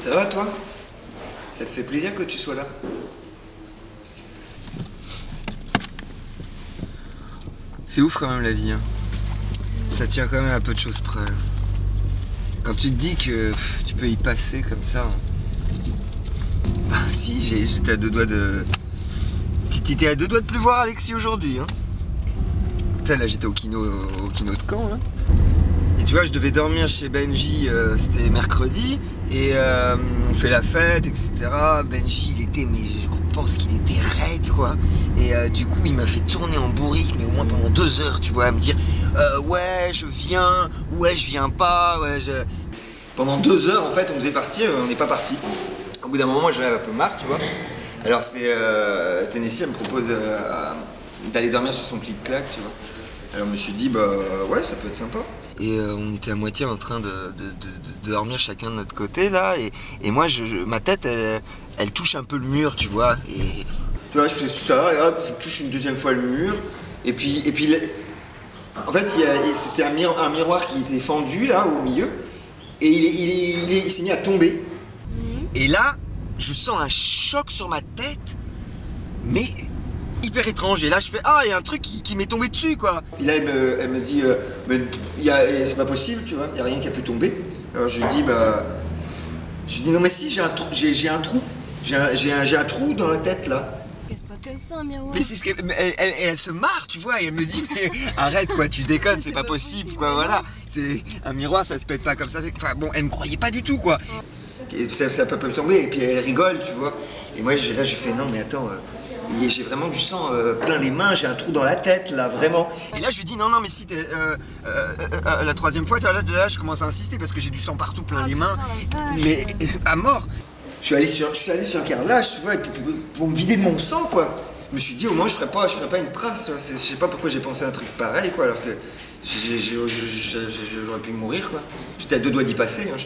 Ça va toi? Ça te fait plaisir que tu sois là? C'est ouf quand même la vie, hein. Ça tient quand même à peu de choses près. Quand tu te dis que tu peux y passer comme ça. Ah si, j'étais à deux doigts de... T'étais à deux doigts de plus voir Alexis aujourd'hui, hein. Putain, là j'étais au kino de Caen, là. Et tu vois, je devais dormir chez Benji, c'était mercredi, et on fait la fête, etc. Benji, il était, mais je pense qu'il était raide, quoi. Et du coup, il m'a fait tourner en bourrique, mais au moins pendant 2 heures, tu vois, à me dire ouais, je viens, ouais, je viens pas, ouais, je... Pendant 2 heures, en fait, on devait partir, on n'est pas parti. Au bout d'un moment, j'en avais un peu marre, tu vois. Alors, c'est Tennessee, elle me propose d'aller dormir sur son pli de claque, tu vois. Alors, je me suis dit, bah ouais, ça peut être sympa. Et on était à moitié en train de dormir chacun de notre côté, là, et moi, ma tête, elle touche un peu le mur, tu vois. Et tu vois, je fais ça, et hop, je touche une deuxième fois le mur, et puis en fait, c'était un miroir qui était fendu, là, au milieu, et il s'est mis à tomber. Et là, je sens un choc sur ma tête, mais hyper étrange. Et là, je fais ah, il y a un truc qui m'est tombé dessus, quoi. Et là, elle me dit c'est pas possible, tu vois, il n'y a rien qui a pu tomber. Alors je lui dis non, mais si, j'ai un trou, j'ai un trou dans la tête, là. C'est pas comme ça, un miroir. Mais c'est ce elle se marre, tu vois, et elle me dit mais arrête, quoi, tu déconnes, c'est pas possible, quoi, voilà. C'est un miroir, ça se pète pas comme ça. Enfin bon, elle me croyait pas du tout, quoi. Ça peut pas tomber, et puis elle rigole, tu vois. Et moi, là, j'ai fait non, mais attends, j'ai vraiment du sang plein les mains, j'ai un trou dans la tête, là, vraiment. Et là, je lui dis non, mais si, la troisième fois, là, je commence à insister parce que j'ai du sang partout, plein les mains, mais à mort. Je suis allé sur le carrelage, tu vois, et puis, pour me vider de mon sang, quoi. Je me suis dit, au moins, je ferais pas une trace. Je sais pas pourquoi j'ai pensé à un truc pareil, quoi, alors que j'aurais pu mourir, quoi. J'étais à 2 doigts d'y passer, hein,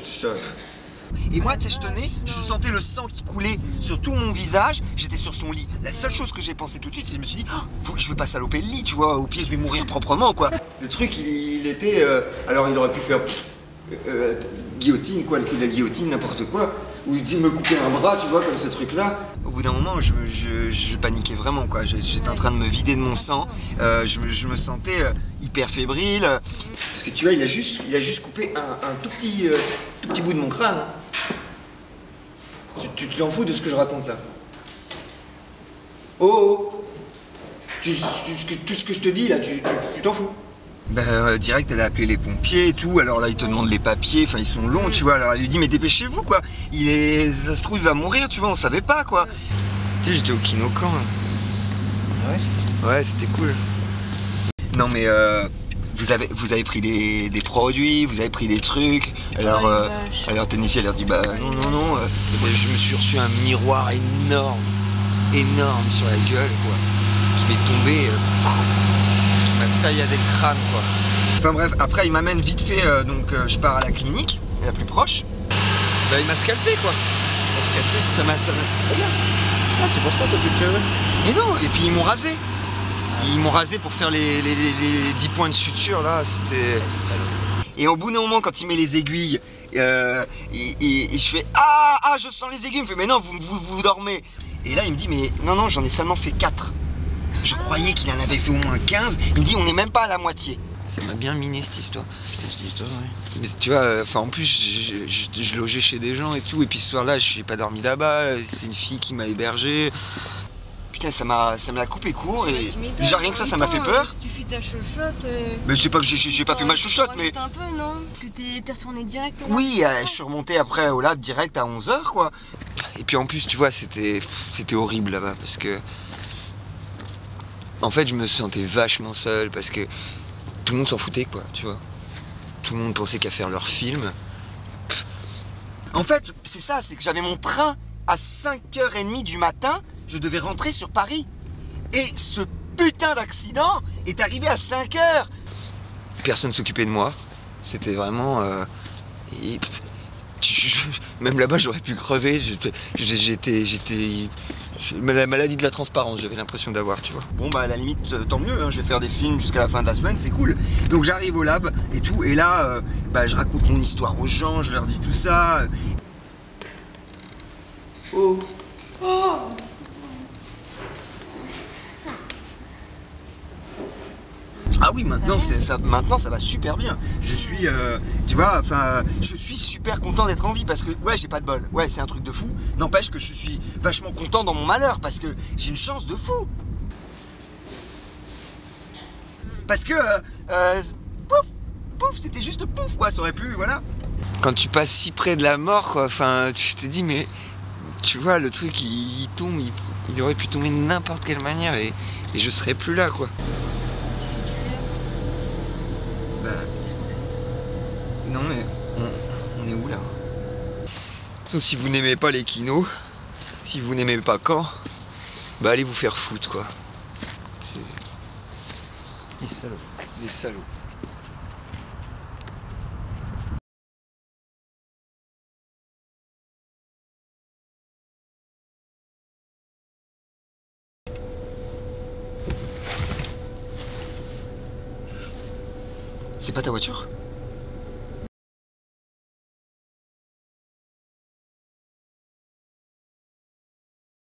Et moi, tu sais, je sentais le sang qui coulait sur tout mon visage, j'étais sur son lit. La seule chose que j'ai pensé tout de suite, c'est que je me suis dit, je veux pas saloper le lit, tu vois, au pire, je vais mourir proprement, quoi. Le truc, il était... alors, il aurait pu faire... guillotine, quoi, le coup de la guillotine, n'importe quoi. Ou me couper un bras, tu vois, comme ce truc-là. Au bout d'un moment, je paniquais vraiment, quoi. J'étais en train de me vider de mon sang. Je me sentais hyper fébrile. Parce que tu vois, il a juste coupé un tout petit bout de mon crâne. Tu t'en fous de ce que je raconte, là? Oh, tout ce que je te dis, là, tu t'en fous? Direct, elle a appelé les pompiers et tout, alors là, ils te demandent les papiers, enfin, ils sont longs, tu vois, alors elle lui dit, mais dépêchez-vous, quoi, ça se trouve, il va mourir, tu vois, on savait pas, quoi. Tu sais, j'étais au Kinokan, là. Ah ouais? Ouais, c'était cool. Non, mais, vous avez pris des produits, vous avez pris des trucs, alors Tennessee, elle leur dit, bah, non, je me suis reçu un miroir énorme sur la gueule, quoi, qui m'est tombé, tailladé le crâne, quoi. Enfin bref, après il m'amène vite fait, donc je pars à la clinique, la plus proche. Bah il m'a scalpé, quoi. Il m'a scalpé, ça m'a très bien. Ah, c'est pour ça que t'as plus de cheveux. Mais non, et puis ils m'ont rasé. Ils m'ont rasé pour faire les 10 points de suture, là, c'était... Et au bout d'un moment, quand il met les aiguilles, et je fais ah, je sens les aiguilles. Il me fait mais non, vous dormez. Et là il me dit mais non, j'en ai seulement fait 4. Je croyais qu'il en avait fait au moins 15. Il me dit on n'est même pas à la moitié. Ça m'a bien miné cette histoire. Ouais. Mais tu vois, en plus je logeais chez des gens et tout. Et puis ce soir-là, je n'ai pas dormi là-bas. C'est une fille qui m'a hébergé. Putain, ça me l'a coupé court. Et déjà rien que ça m'a fait peur. Si tu fais ta chouchotte... Mais c'est pas que j'ai pas fait ma chouchotte, mais... un peu, non? Parce que t'es retourné direct au lab. Oui, je suis remonté après au lab direct à 11 h, quoi. Et puis en plus, tu vois, c'était horrible là-bas parce que... En fait, je me sentais vachement seul parce que tout le monde s'en foutait, quoi, tu vois. Tout le monde pensait qu'à faire leur film. En fait, c'est ça, c'est que j'avais mon train à 5h30 du matin, je devais rentrer sur Paris. Et ce putain d'accident est arrivé à 5 h. Personne s'occupait de moi. C'était vraiment... même là-bas, j'aurais pu crever. J'étais... La maladie de la transparence, j'avais l'impression d'avoir, tu vois. Bon, bah à la limite, tant mieux, hein, je vais faire des films jusqu'à la fin de la semaine, c'est cool. Donc j'arrive au lab et tout, et là, je raconte mon histoire aux gens, je leur dis tout ça. Oh. Oh. Ah oui, maintenant, maintenant ça va super bien. Je suis, tu vois, enfin, je suis super content d'être en vie parce que, ouais, j'ai pas de bol. Ouais, c'est un truc de fou. N'empêche que je suis vachement content dans mon malheur parce que j'ai une chance de fou. Parce que, pouf, pouf, c'était juste pouf, quoi, ça aurait pu, voilà. Quand tu passes si près de la mort, quoi, enfin, tu te dis, mais, tu vois, le truc, il tombe, il aurait pu tomber de n'importe quelle manière et je serais plus là, quoi. Qu'est-ce que tu fais là? Bah, Qu'est-ce qu'on fait? non, mais on est où, là? Si vous n'aimez pas les kinos, si vous n'aimez pas Caen, bah allez vous faire foutre, quoi. Les salauds. Les salauds. C'est pas ta voiture ?